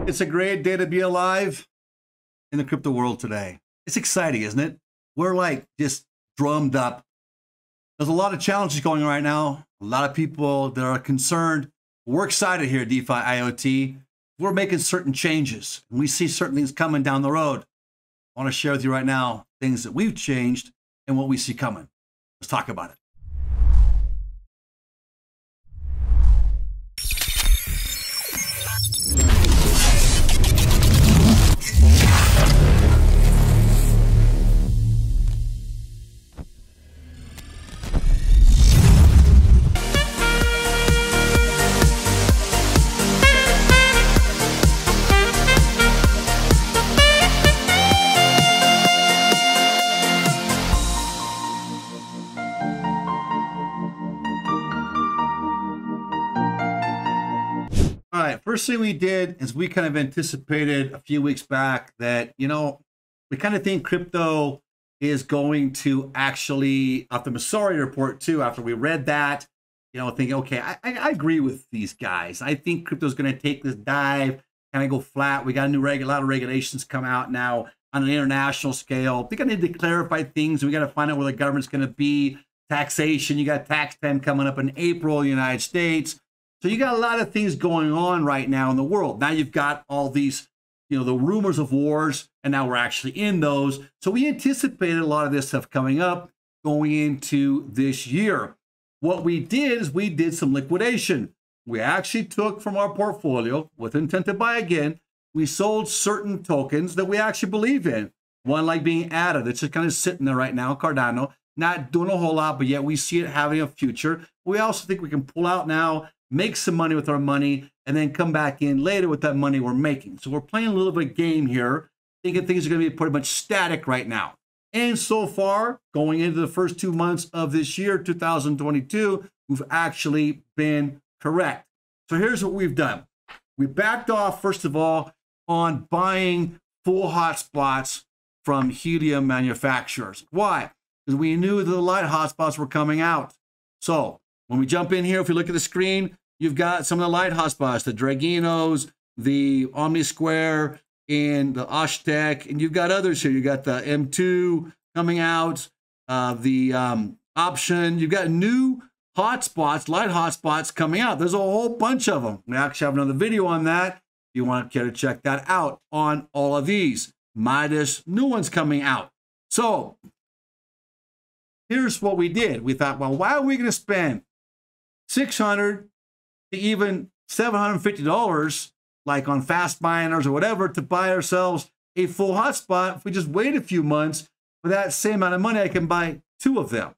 It's a great day to be alive in the crypto world today. It's exciting, isn't it? We're like just drummed up. There's a lot of challenges going on right now. A lot of people that are concerned. We're excited here at DeFi IoT. We're making certain changes. And we see certain things coming down the road. I want to share with you right now things that we've changed and what we see coming. Let's talk about it. All right, first thing we did is we kind of anticipated a few weeks back that, we kind of think crypto is going to actually, after the Masori report too, after we read that, thinking, okay, I agree with these guys. I think crypto is going to take this dive, kind of go flat. We got a lot of regulations come out now on an international scale. They're going to need to clarify things. We got to find out where the government's going to be. Taxation, you got tax time coming up in April in the United States. So you got a lot of things going on right now in the world. Now you've got all these, the rumors of wars, and now we're actually in those. So we anticipated a lot of this stuff coming up going into this year. What we did is we did some liquidation. We actually took from our portfolio with intent to buy again. We sold certain tokens that we actually believe in. One like being ADA, that's just kind of sitting there right now, Cardano, not doing a whole lot, but yet we see it having a future. We also think we can pull out now, make some money with our money, and then come back in later with that money we're making. So we're playing a little bit of game here, thinking things are going to be pretty much static right now. And so far, going into the first 2 months of this year, 2022, we've actually been correct. So here's what we've done. We backed off, first of all, on buying full hotspots from helium manufacturers. Why? Because we knew that the light hotspots were coming out. So when we jump in here, if you look at the screen, you've got some of the light hotspots, the Draginos, the OmniSquare, and the Oshtec, and you've got others here. You got the M2 coming out, the Option. You've got new hotspots, light hotspots coming out. There's a whole bunch of them. We actually have another video on that. If you want to care to check that out on all of these. Midas, new ones coming out. So here's what we did. We thought, well, why are we going to spend $600 to even $750 like on fast miners or whatever to buy ourselves a full hotspot? If we just wait a few months for that same amount of money, I can buy 2 of them.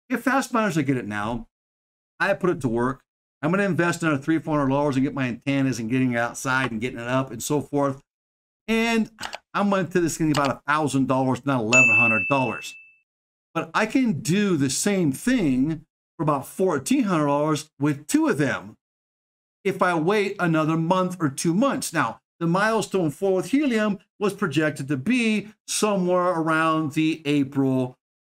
If fast miners, I get it now. I put it to work. I'm going to invest another $300, $400 and get my antennas and getting it outside and getting it up and so forth. And I'm going to this thing about $1,000, not $1,100. But I can do the same thing for about $1,400 with 2 of them if I wait another month or 2 months. Now, the milestone for with helium was projected to be somewhere around the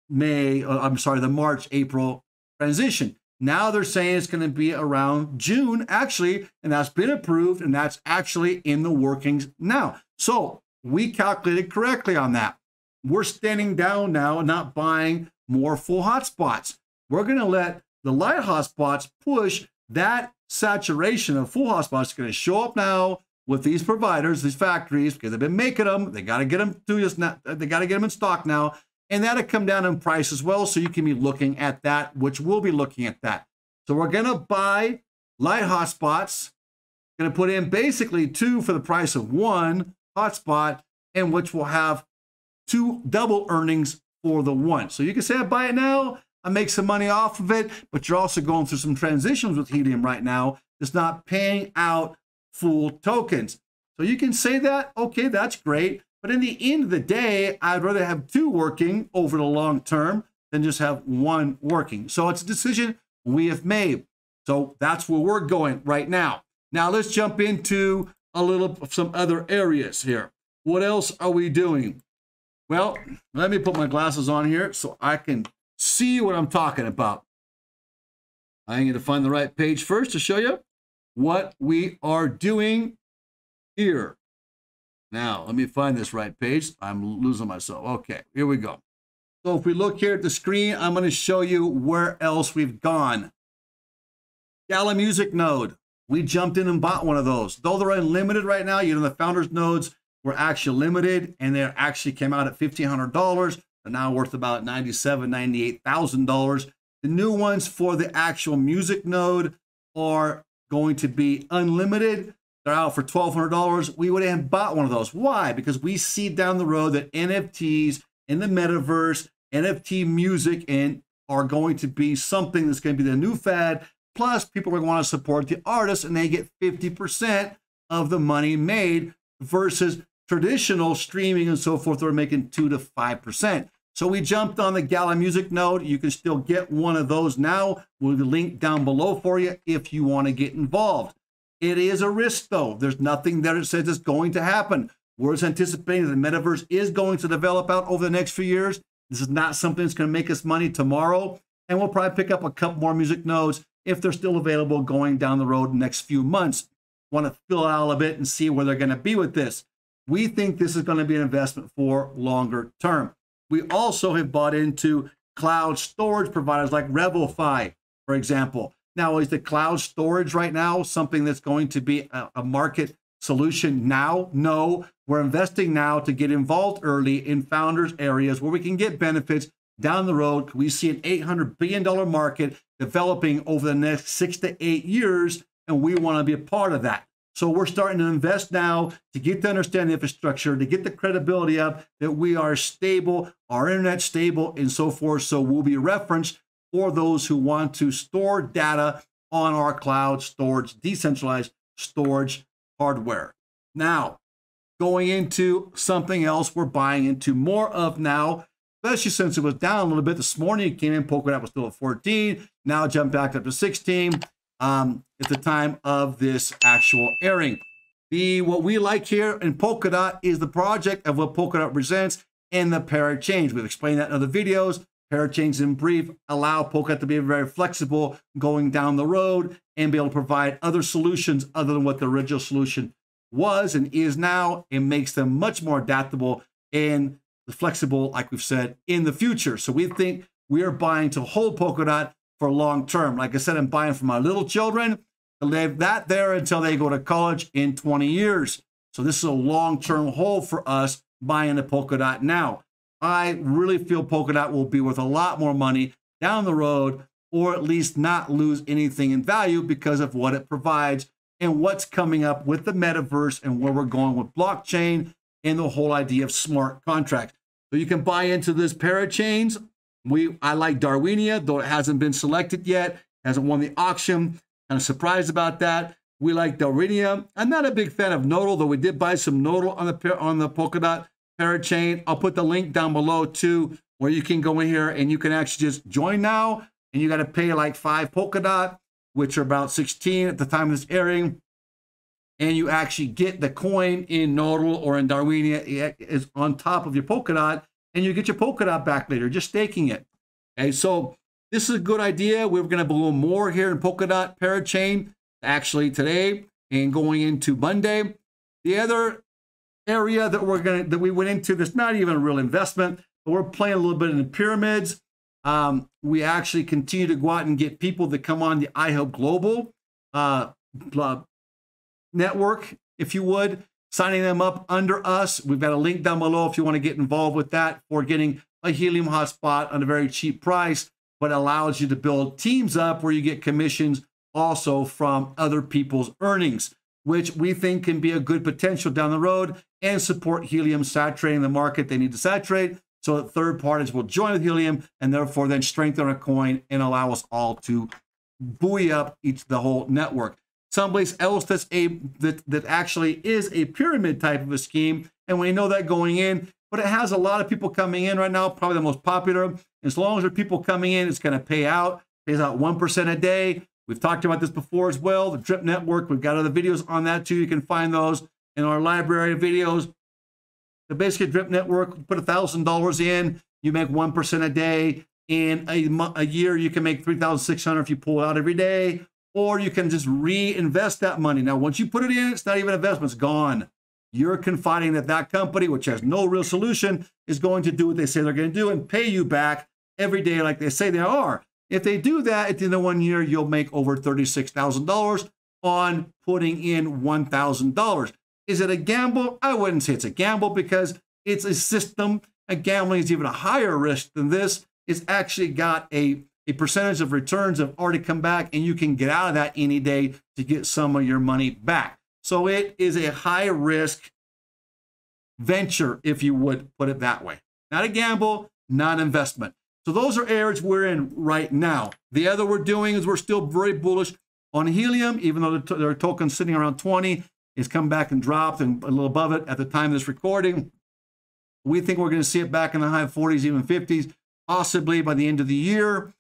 March-April transition. Now they're saying it's going to be around June, actually, and that's been approved, and that's actually in the workings now. So we calculated correctly on that. We're standing down now and not buying more full hotspots. We're going to let the light hotspots push that saturation of full hotspots. It's going to show up now with these providers, these factories, because they've been making them. They got to get them to us now. They got to get them in stock now. And that'll come down in price as well. So you can be looking at that, which we'll be looking at that. So we're going to buy light hotspots. Going to put in basically 2 for the price of 1 hotspot, and which will have 2 double earnings for the 1. So you can say I buy it now, I make some money off of it, but you're also going through some transitions with helium right now. It's not paying out full tokens. So you can say that, okay, that's great. But in the end of the day, I'd rather have 2 working over the long term than just have 1 working. So it's a decision we have made. So that's where we're going right now. Now let's jump into some other areas here. What else are we doing? Well, let me put my glasses on here so I can see what I'm talking about. I need to find the right page first to show you what we are doing here. Now, let me find this right page. I'm losing myself. Okay, here we go. So if we look here at the screen, I'm going to show you where else we've gone. Gala Music node. We jumped in and bought one of those. Though they're unlimited right now, you know, the founders nodes were actually limited and they actually came out at $1,500. They're now worth about $97,000, $98,000. The new ones for the actual music node are going to be unlimited. They're out for $1,200. We would have bought one of those. Why? Because we see down the road that NFTs in the metaverse, NFT music, and are going to be something that's going to be the new fad. Plus, people are going to want to support the artists, and they get 50% of the money made versus traditional streaming and so forth. They're making 2 to 5%. So we jumped on the Gala Music node. You can still get one of those now. We'll leave the link down below for you if you want to get involved. It is a risk, though. There's nothing there that says it's going to happen. We're anticipating that the metaverse is going to develop out over the next few years. This is not something that's going to make us money tomorrow. And we'll probably pick up a couple more music nodes if they're still available going down the road in the next few months. Want to fill out a bit and see where they're going to be with this. We think this is going to be an investment for longer term. We also have bought into cloud storage providers like Revelify, for example. Now, is the cloud storage right now something that's going to be a market solution now? No, we're investing now to get involved early in founders areas where we can get benefits down the road. We see an $800 billion market developing over the next 6 to 8 years, and we want to be a part of that. So we're starting to invest now to get to understand the infrastructure, to get the credibility up that we are stable, our internet stable, and so forth. So we'll be referenced for those who want to store data on our cloud storage, decentralized storage hardware. Now, going into something else we're buying into more of now, especially since it was down a little bit this morning. It came in, POLKADOT was still at 14, now jumped back up to 16 at the time of this actual airing. What we like here in POLKADOT is the project of what POLKADOT presents and the PARACHAINS. We've explained that in other videos. PARACHAINS in brief allow POLKADOT to be very flexible going down the road and be able to provide other solutions other than what the original solution was and is now. It makes them much more adaptable and flexible, like we've said, in the future. So we think we are buying to hold POLKADOT for long term. Like I said, I'm buying for my little children to live that there until they go to college in 20 years. So this is a long-term hold for us buying the POLKADOT now. I really feel POLKADOT will be worth a lot more money down the road, or at least not lose anything in value because of what it provides and what's coming up with the metaverse and where we're going with blockchain and the whole idea of smart contracts. So you can buy into this PARACHAINS. I like Darwinia, though it hasn't been selected yet, hasn't won the auction. Kind of surprised about that. We like Darwinia. I'm not a big fan of Nodal, though we did buy some Nodal on the POLKADOT PARACHAIN. I'll put the link down below too, where you can go in here and you can actually just join now, and you got to pay like 5 POLKADOT, which are about 16 at the time of this airing. And you actually get the coin in Nodal or in Darwinia. It is on top of your POLKADOT, and you get your POLKADOT back later, just staking it. Okay, so this is a good idea. We're going to blow more here in POLKADOT PARACHAIN actually today and going into Monday. The other area that we went into, that's not even a real investment, but we're playing a little bit in the pyramids. We actually continue to go out and get people that come on the iHelp Global network, if you would, signing them up under us. We've got a link down below if you want to get involved with that for getting a helium hotspot on a very cheap price, but allows you to build teams up where you get commissions also from other people's earnings, which we think can be a good potential down the road and support helium saturating the market they need to saturate, so that third parties will join with helium and therefore then strengthen our coin and allow us all to buoy up the whole network. Someplace else that actually is a pyramid type of a scheme, and we know that going in, but it has a lot of people coming in right now, probably the most popular. As long as there are people coming in, it's going to pay out, pays out 1% a day. We've talked about this before as well, the Drip Network. We've got other videos on that too. You can find those in our library of videos. The basic Drip Network, put $1,000 in, you make 1% a day. In a year, you can make $3,600 if you pull it out every day. or you can just reinvest that money. Now, once you put it in, it's not even investment, it's gone. You're confiding that that company, which has no real solution, is going to do what they say they're going to do and pay you back every day like they say they are. If they do that, at the end of 1 year, you'll make over $36,000 on putting in $1,000. Is it a gamble? I wouldn't say it's a gamble because it's a system. And gambling is even a higher risk than this. It's actually got a percentage of returns have already come back, and you can get out of that any day to get some of your money back. So it is a high risk venture, if you would put it that way. Not a gamble, not investment. So those are areas we're in right now. The other we're doing is we're still very bullish on helium, even though their token sitting around 20. It's come back and dropped and a little above it at the time of this recording. We think we're going to see it back in the high 40s, even 50s, possibly by the end of the year.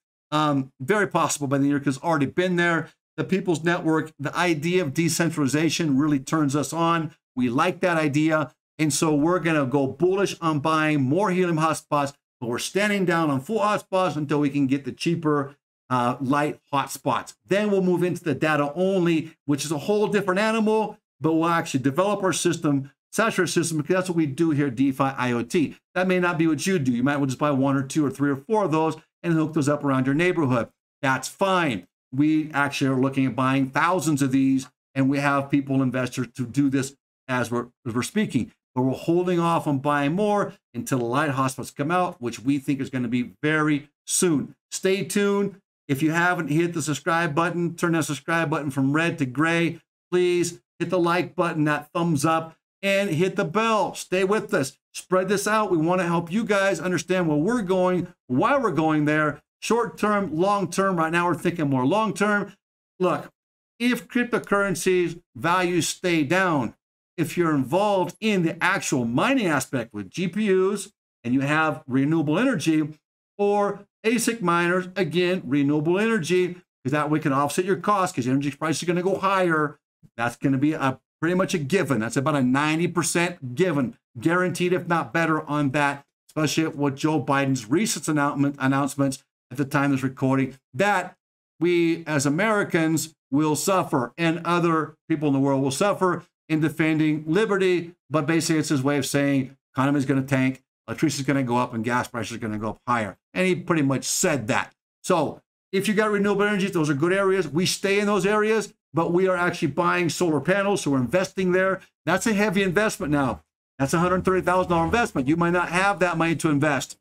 Very possible by the year because it's already been there. The People's Network, the idea of decentralization really turns us on. We like that idea. And so we're going to go bullish on buying more helium hotspots, but we're standing down on full hotspots until we can get the cheaper light hotspots. Then we'll move into the data only, which is a whole different animal, but we'll actually develop our system, saturate our system, because that's what we do here at DeFi IoT. That may not be what you do. You might just buy 1 or 2 or 3 or 4 of those and hook those up around your neighborhood. That's fine. We actually are looking at buying thousands of these, and we have people, investors, to do this as we're speaking. But we're holding off on buying more until the light hotspots come out, which we think is going to be very soon. Stay tuned. If you haven't hit the subscribe button, turn that subscribe button from red to gray. Please hit the like button, that thumbs up, and hit the bell. Stay with us. Spread this out. We want to help you guys understand where we're going, why we're going there, short term, long term. Right now, we're thinking more long term. Look, if cryptocurrencies values stay down, if you're involved in the actual mining aspect with GPUs and you have renewable energy, or ASIC miners, again, renewable energy, because that way can offset your costs because energy prices are going to go higher. That's going to be pretty much a given. That's about a 90% given, guaranteed, if not better, on that, especially with Joe Biden's recent announcements at the time of this recording, that we as Americans will suffer and other people in the world will suffer in defending liberty. But basically, it's his way of saying economy is going to tank, electricity is going to go up, and gas prices are going to go up higher. And he pretty much said that. So if you got renewable energy, those are good areas. We stay in those areas, but we are actually buying solar panels, so we're investing there. That's a heavy investment now. That's a $130,000 investment. You might not have that money to invest,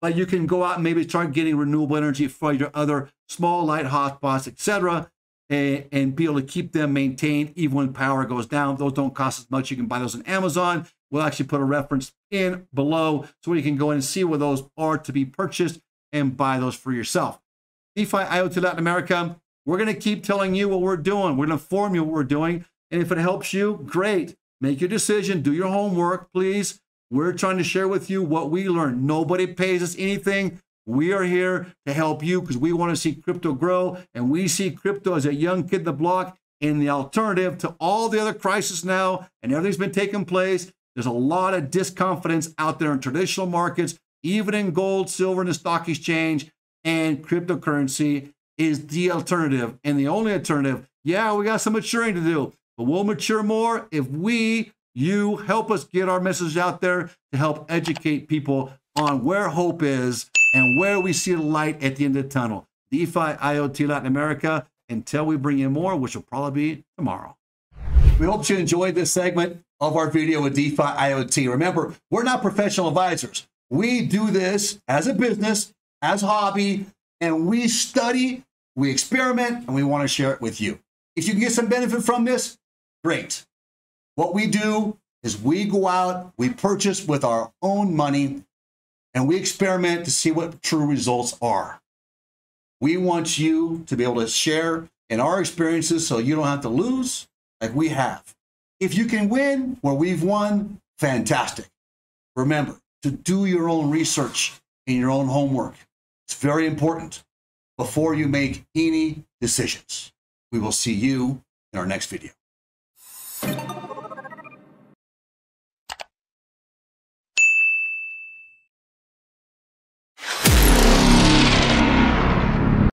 but you can go out and maybe start getting renewable energy for your other small light hotspots, etc., and be able to keep them maintained even when power goes down. Those don't cost as much. You can buy those on Amazon. We'll actually put a reference in below so you can go in and see where those are to be purchased and buy those for yourself. DeFi IoT Latin America, we're going to keep telling you what we're doing. We're going to inform you what we're doing. And if it helps you, great. Make your decision. Do your homework, please. We're trying to share with you what we learned. Nobody pays us anything. We are here to help you because we want to see crypto grow. And we see crypto as a young kid in the block and the alternative to all the other crises now. And everything's been taking place. There's a lot of disconfidence out there in traditional markets, even in gold, silver, and the stock exchange. And cryptocurrency is the alternative and the only alternative. Yeah, we got some maturing to do, but we'll mature more if you help us get our message out there to help educate people on where hope is and where we see the light at the end of the tunnel. DeFi IoT Latin America, until we bring you more, which will probably be tomorrow. We hope you enjoyed this segment of our video with DeFi IoT. Remember, we're not professional advisors. We do this as a business, as a hobby, and we study, we experiment, and we want to share it with you. If you can get some benefit from this, great. What we do is we go out, we purchase with our own money, and we experiment to see what true results are. We want you to be able to share in our experiences so you don't have to lose like we have. If you can win where we've won, fantastic. Remember to do your own research and your own homework. It's very important before you make any decisions. We will see you in our next video.